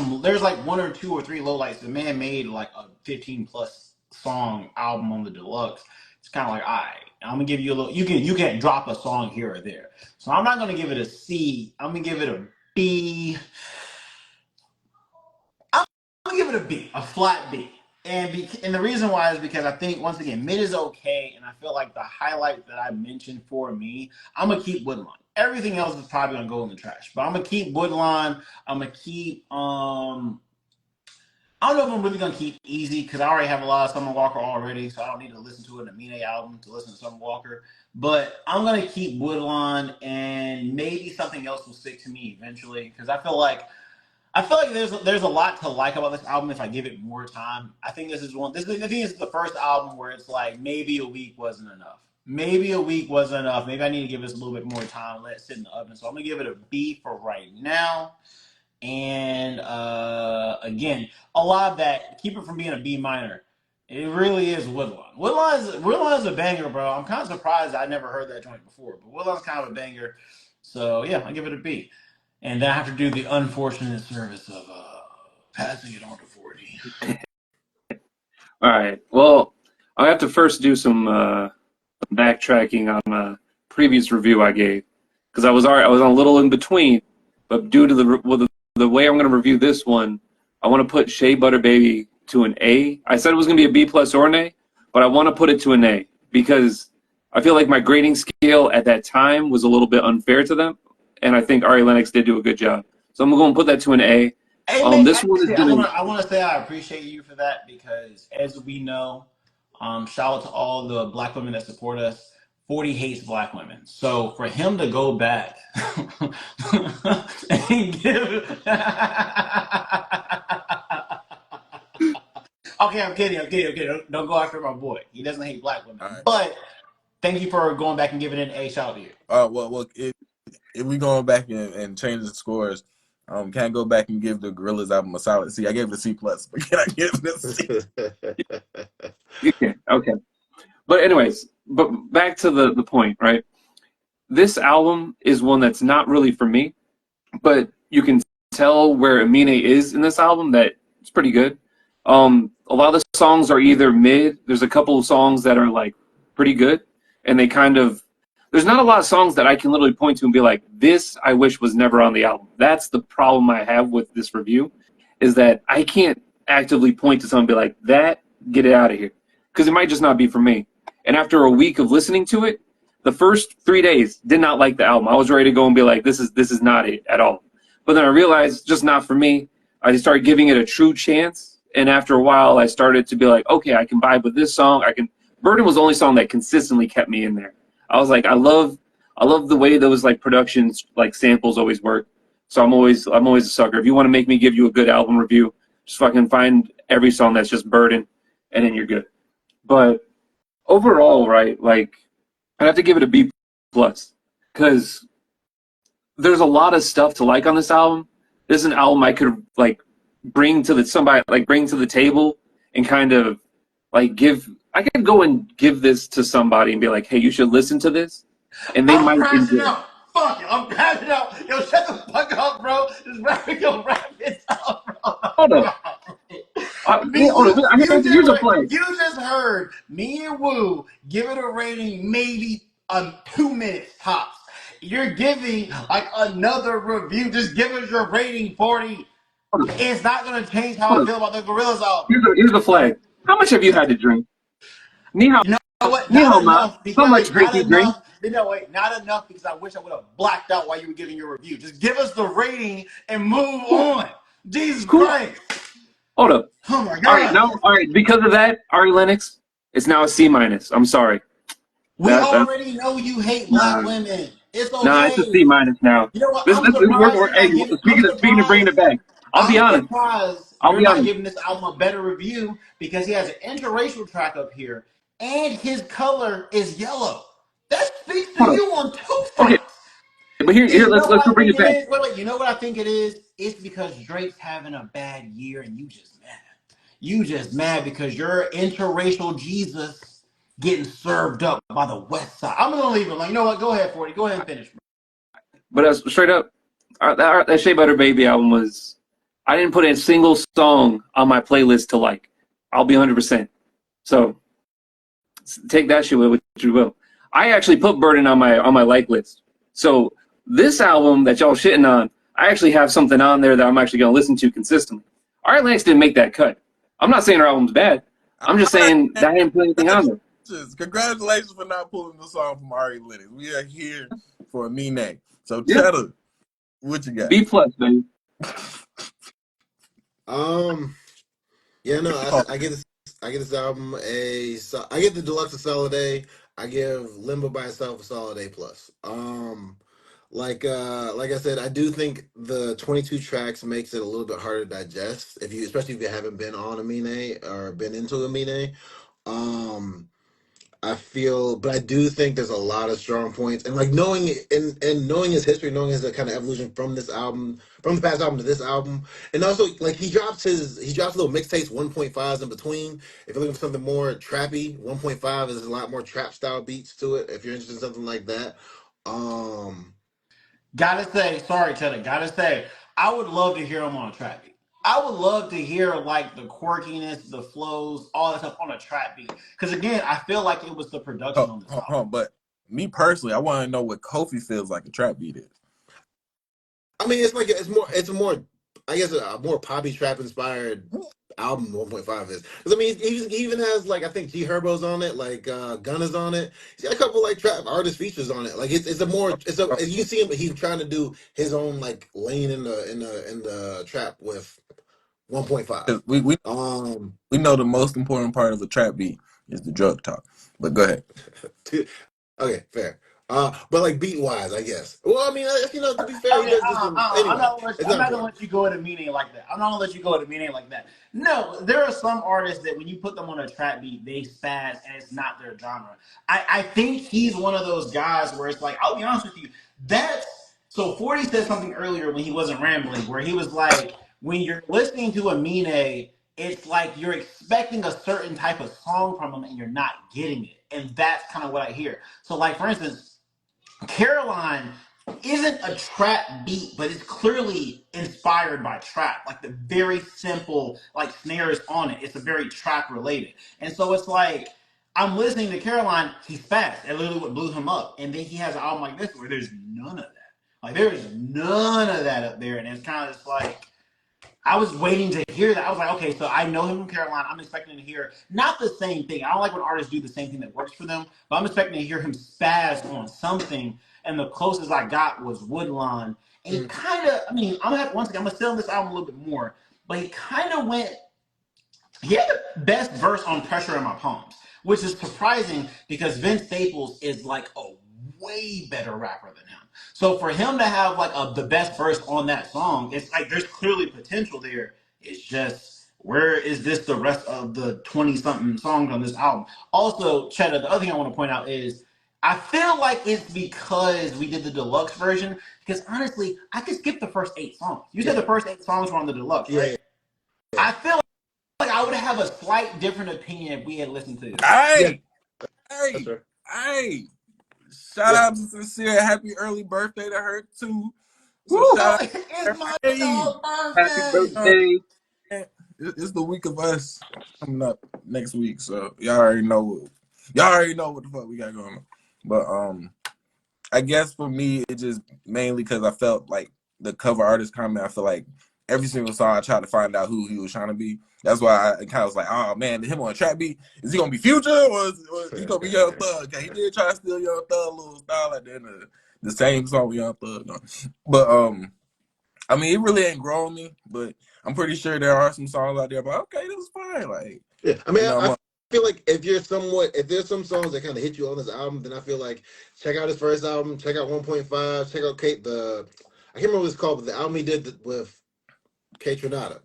one or two or three lowlights. The man made like a 15 plus song album on the deluxe. It's kind of like, all right, I'm gonna give you a little. You can drop a song here or there. So I'm not gonna give it a C. I'm gonna give it a B. I'm gonna give it a B, a flat B. And the reason why is because I think once again mid is okay, and I feel like the highlight that I mentioned for me, I'm gonna keep Woodlawn. Everything else is probably gonna go in the trash, but I'm gonna keep Woodlawn. I'm gonna keep I don't know if I'm really gonna keep Easy because I already have a lot of Summer Walker already, so I don't need to listen to an Aminè album to listen to Summer Walker. But I'm gonna keep Woodlawn, and maybe something else will stick to me eventually because I feel like there's a lot to like about this album if I give it more time. I think this is one. I think this is the first album where it's like maybe a week wasn't enough. Maybe a week wasn't enough. Maybe I need to give this a little bit more time, let it sit in the oven. So I'm gonna give it a B for right now. And again, a lot of that keep it from being a B minor. It really is Woodlawn. Woodlawn is a banger, bro. I'm kind of surprised I never heard that joint before, but Woodlawn's kind of a banger. So yeah, I give it a B. And then I have to do the unfortunate service of passing it on to 40. All right. Well, I have to first do some backtracking on a previous review I gave because I was a little in between, but due to the way I'm going to review this one, I want to put Shea Butter Baby to an A. I said it was going to be a B plus or an A, but I want to put it to an A because I feel like my grading scale at that time was a little bit unfair to them, and I think Ari Lennox did do a good job. So I'm going to put that to an A. Hey, man, This one is actually, going I want to say I appreciate you for that because, as we know, shout out to all the black women that support us. 40 hates black women, so for him to go back and give. Okay, I'm kidding. Don't go after my boy. He doesn't hate black women, All right. but thank you for going back and giving it an A. Shout out to you. Well, if we going back and change the scores, can I go back and give the Gorillaz album a solid C? I gave it a C plus, but can I give it a C? okay. Okay. But anyways, but back to the point, right? This album is one that's not really for me, but you can tell where Aminè is in this album that it's pretty good. A lot of the songs are either mid. There's a couple of songs that are like pretty good, and they kind of. There's not a lot of songs that I can literally point to and be like, "This I wish was never on the album." That's the problem I have with this review, is that I can't actively point to something and be like, "That, get it out of here," because it might just not be for me. And after a week of listening to it, the first 3 days did not like the album. I was ready to go and be like, "This is not it at all." But then I realized just not for me. I started giving it a true chance, and after a while, I started to be like, okay, I can vibe with this song. I can. Burden was the only song that consistently kept me in there. I was like, I love the way those like productions, like samples always work. So I'm always a sucker. If you want to make me give you a good album review, just fucking find every song that's just Burden, and then you're good. But overall, right, like I'd have to give it a B plus because there's a lot of stuff to like on this album. This is an album I could like bring to the table and kind of like give. I could go and give this to somebody and be like, "Hey, you should listen to this," and they I'm might crashing enjoy it. out. Fuck it. I'm crashing out. Yo, shut the fuck up, bro. Just wrap it up, Hold up, bro. hold up. Here's a play. You just heard me and Woo give it a rating maybe 2 minutes tops. You're giving like another review. Just give us your rating, 40. Hold up, It's not gonna change how hold I up. feel about the Gorillas album. Here's a flag. How much have you had to drink? Ni hao, You know what? ni hao Not ma. enough. How Because much wait, drink not you drink? enough. No, wait, not enough because I wish I would have blacked out while you were giving your review. Just give us the rating and move Cool, on. Jesus cool. Christ. Hold up. Oh my All right, God. now, all right. Because of that, Ari Lennox, it's now a C minus. I'm sorry. We That already know you hate black nah, women. It's nah. It's a C okay. minus now. You know what? This, I'm this, this we're, surprised we're, you're hey, not giving. I'm speaking of bringing surprised. it back, I'll be I'm honest. surprised I'll you're be not honest. giving this album a better review because he has an interracial track up here and his color is yellow. That speaks to Hold up. you on two Okay, fronts. but here, You know let's what go I bring think it it back. is? Wait. You know what I think it is? It's because Drake's having a bad year and you just mad. You just mad because your interracial Jesus getting served up by the West Side. I'm gonna leave it alone. You know what? Go ahead, 40. Go ahead and finish. But straight up, that Shea Butter Baby album was. I didn't put a single song on my playlist to like. I'll be 100%. So take that shit with what you will. I actually put Burden on my like list. So this album that y'all shitting on, I actually have something on there that I'm actually gonna listen to consistently. Ari Lennox didn't make that cut. I'm not saying her album's bad. I'm just All right, saying that I didn't put anything on there. congratulations for not pulling the song from Ari Lennox. We are here for Aminè. So Yeah, Cheddar, what you got? B plus, baby. Um, yeah, no, Oh, I give this album I give the deluxe a solid A. I give Limbo by itself a solid A plus. Like I said, I do think the 22 tracks makes it a little bit harder to digest especially if you haven't been on Aminè or been into Aminè. Um, but I do think there's a lot of strong points, and like and knowing his history, knowing his kind of evolution from this album, from the past album to this album, and also like he drops little mixtapes 1.5s in between. If you're looking for something more trappy, 1.5 is a lot more trap style beats to it. If you're interested in something like that, um, Gotta say, sorry, Cheddar. Gotta say, I would love to hear him on a trap beat. I would love to hear like the quirkiness, the flows, all that stuff on a trap beat. Because again, I feel like it was the production on this album. but me personally, I want to know what Kofi feels like a trap beat is. I mean, it's a more, I guess, a more poppy trap inspired album. 1.5 is because I mean, he even has like I think G Herbo's on it, like Gunna's on it. He's got a couple like trap artist features on it. Like it's a more it's a you can see him. He's trying to do his own like lane in the trap with 1.5. 'Cause we Um, we know the most important part of the trap beat is the drug talk. But go ahead. okay, fair. But like beat wise, I guess. Well, I mean, to be fair, he Okay, does do some. Anyway, it's I'm not not gonna important. let you go at a meaning like that. I'm not gonna let you go at a meaning like that. No, there are some artists that when you put them on a trap beat, they spaz and it's not their genre. I think he's one of those guys where it's like, I'll be honest with you, that's so 40 said something earlier when he wasn't rambling, where he was like, when you're listening to Aminè, it's like you're expecting a certain type of song from him and you're not getting it. And that's kind of what I hear. So, like, for instance, Caroline isn't a trap beat, but it's clearly inspired by trap. Like the very simple like snares on it. It's a very trap related. And so it's like I'm listening to Caroline, he's fast. That literally what blew him up. And then he has an album like this where there's none of that. Like there's none of that up there. And it's kind of just like I was waiting to hear that. I was like, okay, so I know him from Carolina. I'm expecting to hear not the same thing. I don't like when artists do the same thing that works for them, but I'm expecting to hear him spaz on something. And the closest I got was Woodlawn. And he kind of, I mean, I'm gonna sit on this album a little bit more, but he kind of went. He had the best verse on Pressure in My Palms, which is surprising because Vince Staples is like a way better rapper than him. So for him to have like the best verse on that song, it's like there's clearly potential there. It's just where is this the rest of the 20 something songs on this album? Also, Cheddar, the other thing I want to point out is I feel like it's because we did the deluxe version. Because honestly, I could skip the first 8 songs. You said the first 8 songs were on the deluxe, right? Yeah. I feel like I would have a slight different opinion if we had listened to this. Hey, shout out to Sincere. Happy early birthday to her too. So shout out. It's my Happy birthday. It's the week of us coming up next week, so y'all already know what the fuck we got going on. But I guess for me, it just mainly because I felt like the cover artist comment. I feel like every single song I tried to find out who he was trying to be. That's why I kind of was like, oh man, him on a trap beat, is he gonna be Future or is he gonna be Young Thug? Okay, he did try to steal Young Thug little style at the end of the same song with Young Thug. No. But I mean, it really ain't grown me, but I'm pretty sure there are some songs out there. But okay, that was fine. Like, yeah, I mean, I feel like if there's some songs that kind of hit you on this album, then I feel like check out his first album, check out 1.5, check out Kate. I can't remember what it's called, but the album he did with K-Chedda.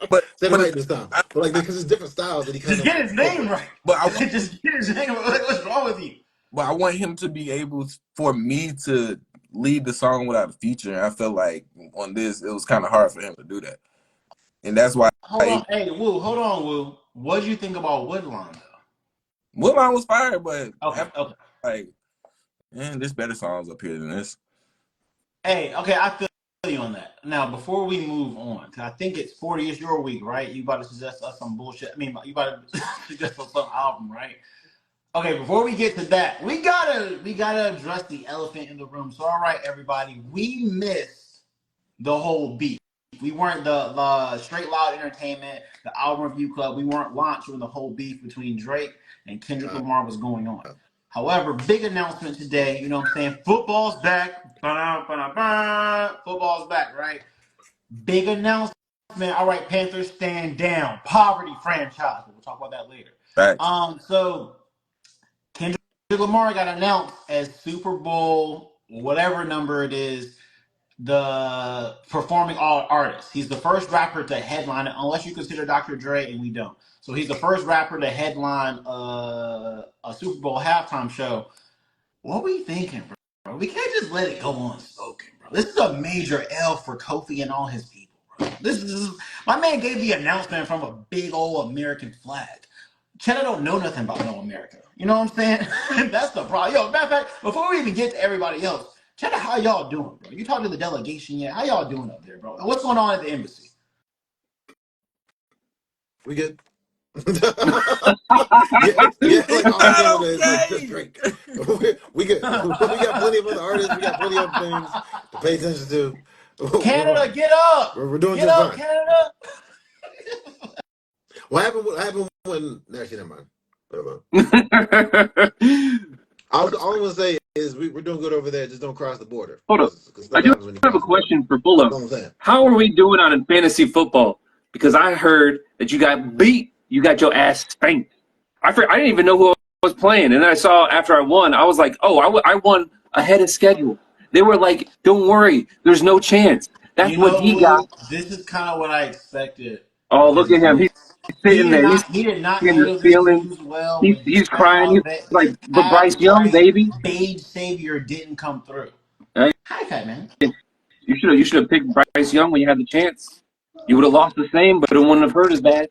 But said it right this time. But like because it's different styles that he kind just get his name right. But I just get his name. What's wrong with you? But I want him to be able for me to lead the song without a feature. And I felt like on this, it was kind of hard for him to do that. And that's why. Hold on, Woo. What did you think about Woodlawn, though? Woodlawn was fire, but okay. Like, man, there's better songs up here than this. Hey, okay, I feel you on that. Now, before we move on, because I think it's 40 is your week, right? You about to suggest us some bullshit. I mean, you about to suggest us some album, right? Okay, before we get to that, we gotta address the elephant in the room. So, all right, everybody, we missed the whole beat. We weren't the Straight Loud Entertainment, the Album Review Club. We weren't launched when the whole beef between Drake and Kendrick Lamar was going on. However, big announcement today. You know what I'm saying? Football's back. Football's back, right? Big announcement. All right, Panthers stand down. Poverty franchise. We'll talk about that later. Right. So Kendrick Lamar got announced as Super Bowl, whatever number it is, the performing artist. He's the first rapper to headline it, unless you consider Dr. Dre, and we don't. So he's the first rapper to headline a Super Bowl halftime show. What were you thinking, bro? We can't just let it go unspoken, bro. This is a major L for Kofi and all his people, bro. My man gave the announcement from a big old American flag. Cheddar don't know nothing about no America. You know what I'm saying? That's the problem. Yo, matter of fact, before we even get to everybody else, Cheddar, how y'all doing, bro? You talked to the delegation yet? How y'all doing up there, bro? What's going on at the embassy? We good. Like all just drink. We good. We got plenty of other artists. We got plenty of things to pay attention to. Canada, get up! We're doing get just up, fine. Canada. What happened when? Actually, never mind. All I'm gonna say is we're doing good over there. Just don't cross the border. Hold up. I do have a question for Bullo. How are we doing on fantasy football? Because I heard that you got beat. You got your ass spanked. I didn't even know who I was playing. And then I saw after I won, I was like, oh, I won ahead of schedule. They were like, don't worry. There's no chance. That's what he got. This is kind of what I expected. Oh, look at him. He's sitting there. He did not handle this news well. He's crying. He's like, but Bryce Young, baby. Beige Savior didn't come through. Right? Hi, man. You should have picked Bryce Young when you had the chance. You would have lost the same, but it wouldn't have hurt as bad.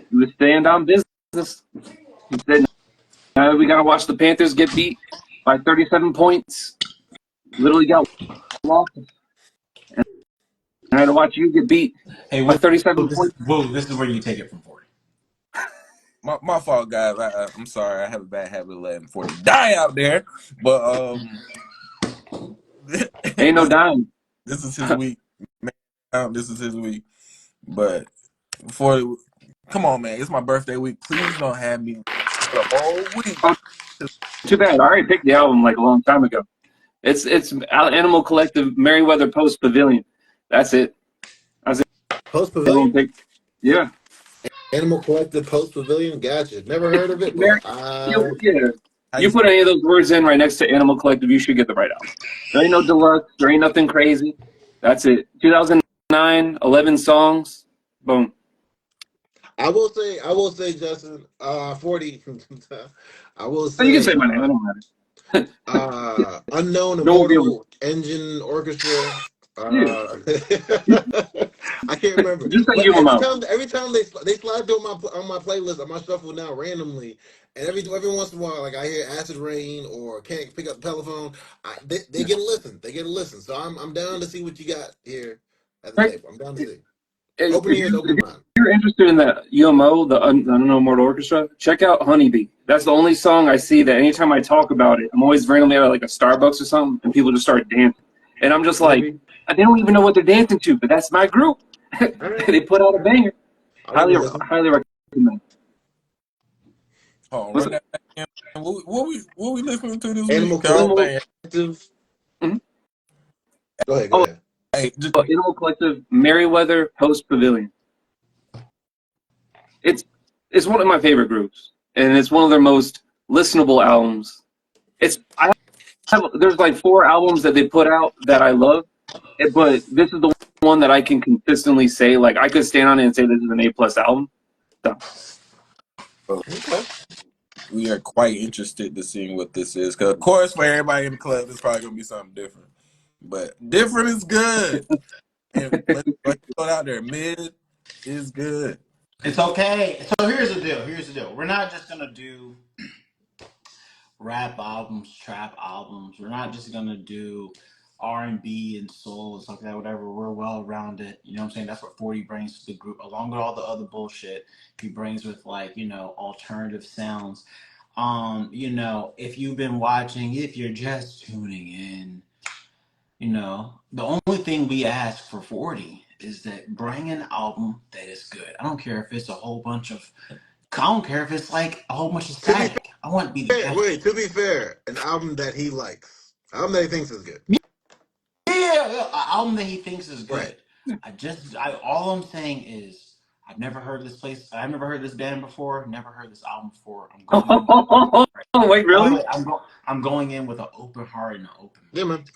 You would stand on business. He said, we got to watch the Panthers get beat by 37 points. Literally got lost, and I had to watch you get beat Hey, by Woo, 37 points. this is where you take it from 40. My fault, guys. I'm sorry. I have a bad habit of letting 40 die out there. But Ain't no this dying. this is his week. Man, this is his week. But 40, come on, man. It's my birthday week. Please don't have me for the whole week. Oh, too bad. I already picked the album like a long time ago. It's Animal Collective, Merriweather Post Pavilion. That's it. I was Post able to Pavilion? pick. Yeah, Animal Collective Post Pavilion? Gotcha. Never heard of it, but Yeah. How you You put any of those words in right next to Animal Collective, you should get the right album. There ain't no deluxe. There ain't nothing crazy. That's it. 2009, 11 songs. Boom. I will say, Justin, 40. I will So you can say, say my name. It don't matter. Unknown No one will be able to. Immortal Engine Orchestra. Yeah. I can't remember, Just say but UMO. every time they slide through on my playlist on my shuffle now randomly, and every once in a while, like I hear Acid Rain or Can't Pick Up the Telephone, they get a listen. They get a listen. So I'm down to see what you got here at the Right? table. I'm down to see. If Open ears, if open mind. you're interested in the UMO, the Unknown Mortal Orchestra, check out Honeybee. That's the only song I see that anytime I talk about it, I'm always randomly at like a Starbucks or something, and people just start dancing. And I'm just like, Honeybee. they don't even know what they're dancing to, but that's my group. All right. They put out a banger. I'll give it Highly, a listen. highly recommend. hold on, What's run it? that back in. What we listening to this week? Animal 'Cause I don't Animal, think. Collective. mhm. Go ahead. Go Oh, ahead. Hey, just Animal Collective, Merriweather Post Pavilion. It's it's one of my favorite groups, and it's one of their most listenable albums. I have there's like 4 albums that they put out that I love, but this is the one that I can consistently say like I could stand on it and say this is an A+ album. So, Okay. we are quite interested to seeing what this is. Because of course, for everybody in the club, it's probably gonna be something different. But different is good. And let's throw it out there. Mid is good. It's okay. So here's the deal. Here's the deal. We're not just gonna do rap albums, trap albums. We're not just gonna do R&B and soul and stuff like that. Whatever. We're well rounded. You know what I'm saying? That's what 40 brings to the group, along with all the other bullshit he brings with like alternative sounds. If you've been watching, if you're just tuning in, the only thing we ask for 40 is that bring an album that is good. I don't care if it's a whole bunch of I don't care if it's like a whole bunch of To be static. I want it to be the fair, best. wait. To be fair, an album that he likes, album that he thinks is good. Yeah, an album that he thinks is Right. good. All I'm saying is, I've never heard this place. I've never heard this band before. Never heard this album before. I'm going in with an open heart. wait, Oh, really? wait, I'm going in with an open heart and an open Yeah, mind. man.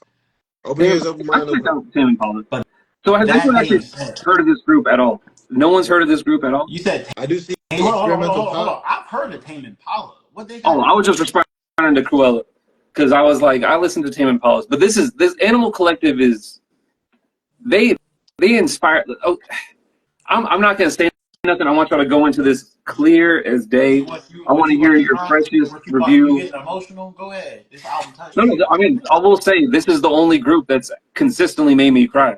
Open Tame, ears, open I mind, checked open. out Tame Impala. But So has that anyone actually being said, heard of this group at all? No one's heard of this group at all? you said I do see Hold on, hold on, hold on, experimental hold on, hold pop. on. I've heard of Tame Impala. What they got Oh, to I do was with just responding to Cruella because I was like, I listened to Tame Impala's, but this Animal Collective is they they inspire. Oh, I'm not gonna say nothing. I want y'all to go into this clear as day. I want to hear your freshest you review. getting emotional? Go ahead. This album touched No, you. no, I mean, I will say this is the only group that's consistently made me cry.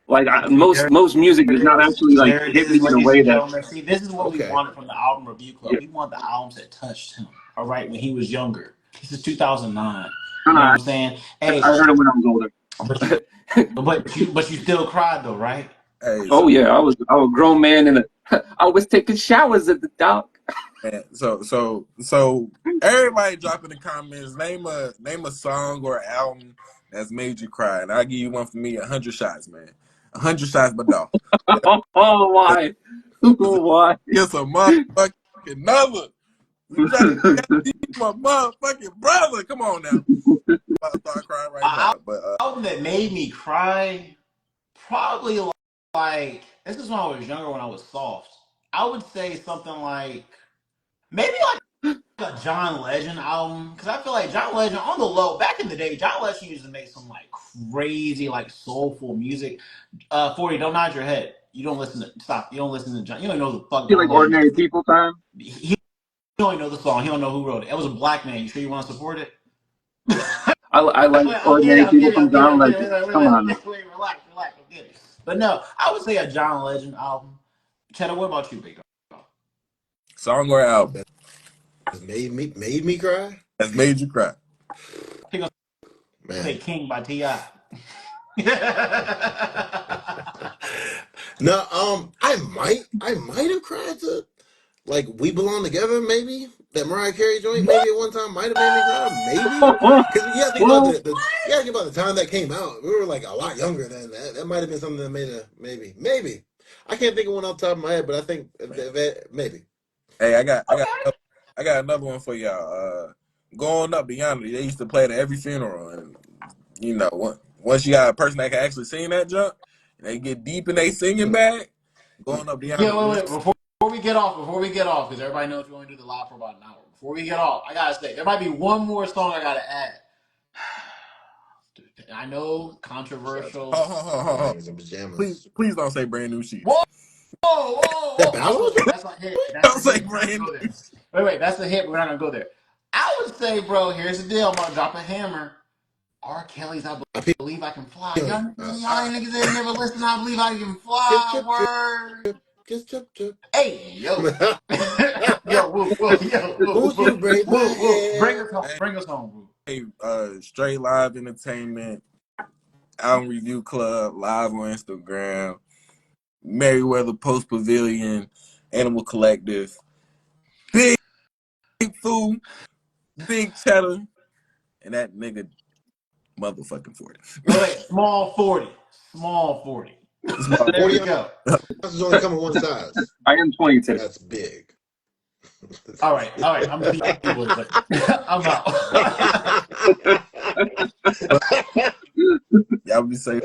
Like See, most music does not actually like there it hit me is, in a ladies way and that. gentlemen. See, this is what we Okay. wanted from the album review club. Yeah, We want the albums that touched him. All right, when he was younger. This is 2009. no, You no, know what I'm saying? Hey, I heard it when I was but you, older. but you still cried though, right? Hey, Oh so yeah, I was a grown man and I was taking showers at the dock. man, so everybody drop in the comments. Name a song or album that's made you cry, and I'll give you one for me. 100 shots, man. 100 shots, but no. Oh why? Why? It's a motherfucking another. We try to be my motherfucking brother. Come on now. I'm about to start crying right An now. But album that made me cry, probably like this is when I was younger, when I was soft. I would say something like maybe like a John Legend album, because I feel like John Legend on the low back in the day, John Legend used to make some like crazy like soulful music. 40, don't nod your head. You don't listen to stop. You don't listen to John. You don't know the fuck Feel John like Legend ordinary is. people time. He don't know the song. He don't know who wrote it. It was a black man. You sure you want to support it? I like Wait, I'll get it. ordinary I'll people get it. from I'll get it. John I'll get it. Legend. Come on now. Wait, relax. I'll get it. But no, I would say a John Legend album. Cheddar, what about you, big dog? Song or album Just made me cry. that's made you cry. He gonna say Man. King by Ti. No, I might have cried to like "We Belong Together." Maybe that Mariah Carey joint. Maybe at one time might have made me cry. Maybe because you gotta think about Well, you gotta think about the time that came out. We were like a lot younger than that. That might have been something that made a maybe. I can't think of one off the top of my head, but I think maybe. Hey, I got another one for y'all. Going Up Beyond, they used to play it at every funeral, and you know, once you got a person that can actually sing that jump, and they get deep in they singing bag, Going Up Yeah, Beyond. wait. Before we get off, because everybody knows we're going to do the live for about an hour. Before we get off, I gotta say there might be one more song I gotta add. I know Shout out to controversial. Bangers and Pajamas. Please don't say Brand New Sheets. That I'll battle go there. joint? That's a hit. That's Don't a say hit. We're not Brand gonna go New. there. Wait. That's a hit. But we're not gonna go there. I would say, bro. Here's the deal. I'm gonna drop a hammer. R. Kelly's "I I pee Believe I Can Fly." on you. Y'all ain't niggas ain't never listened. "I Believe I Can Chip, Fly." chip, chip, Word. just chip, chip. Hey, yo. Yo, Won't you break my Woo. Bring head? us home. Bring us home, Woo. Hey, Straight Live Entertainment, Album Review Club, live on Instagram, Merriweather Post Pavilion, Animal Collective, Big Food, Big Cheddar, and that nigga motherfucking 40. Wait. Small 40. Small 40. It's my There 40 we go. ounces only come in one size. I am 20 today. That's big. All right. I'm gonna see you boys later. I'm out. y'all be safe.